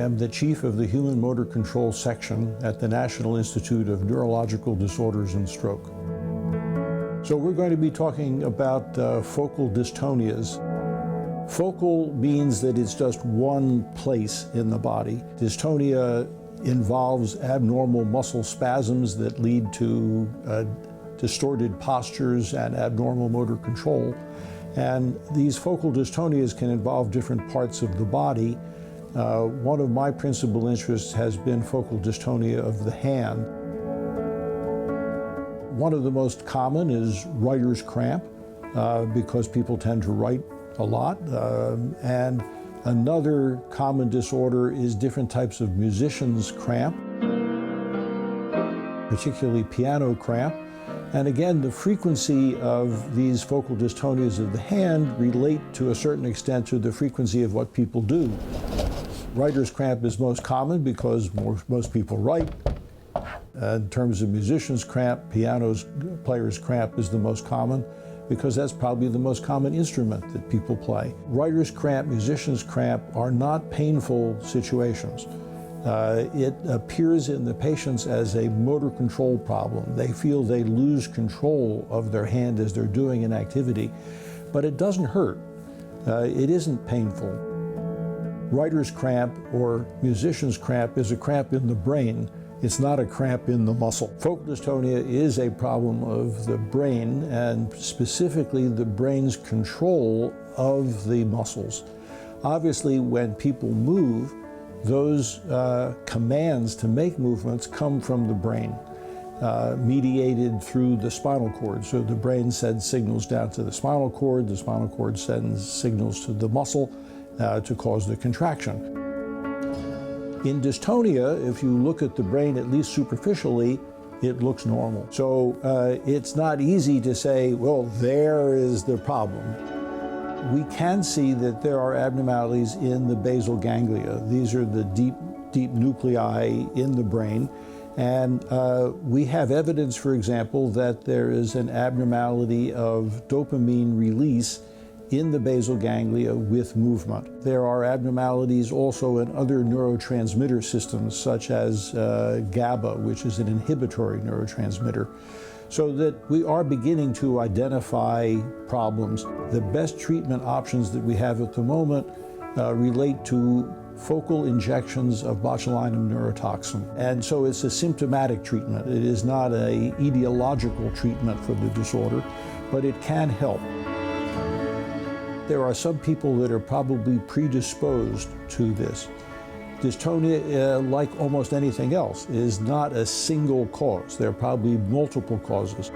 am the chief of the Human Motor Control Section at the National Institute of Neurological Disorders and Stroke. So we're going to be talking about focal dystonias. Focal means that it's just one place in the body. Dystonia involves abnormal muscle spasms that lead to distorted postures and abnormal motor control. And these focal dystonias can involve different parts of the body. One of my principal interests has been focal dystonia of the hand. One of the most common is writer's cramp, because people tend to write a lot. And another common disorder is different types of musician's cramp, particularly piano cramp. And again, the frequency of these focal dystonias of the hand relate to a certain extent to the frequency of what people do. Writer's cramp is most common because most people write. In terms of musician's cramp, piano player's cramp is the most common because that's probably the most common instrument that people play. Writer's cramp, musician's cramp are not painful situations. It appears in the patients as a motor control problem. They feel they lose control of their hand as they're doing an activity, but it doesn't hurt. It isn't painful. Writer's cramp or musician's cramp is a cramp in the brain. It's not a cramp in the muscle. Focal dystonia is a problem of the brain, and specifically the brain's control of the muscles. Obviously, when people move, those commands to make movements come from the brain, mediated through the spinal cord. So the brain sends signals down to the spinal cord sends signals to the muscle to cause the contraction. In dystonia, if you look at the brain, at least superficially, it looks normal. So it's not easy to say, well, there is the problem. We can see that there are abnormalities in the basal ganglia. These are the deep nuclei in the brain. And we have evidence, for example, that there is an abnormality of dopamine release in the basal ganglia with movement. There are abnormalities also in other neurotransmitter systems, such as GABA, which is an inhibitory neurotransmitter. So that we are beginning to identify problems. The best treatment options that we have at the moment relate to focal injections of botulinum neurotoxin. And so it's a symptomatic treatment. It is not an etiological treatment for the disorder, but it can help. There are some people that are probably predisposed to this. Dystonia, like almost anything else, is not a single cause. There are probably multiple causes.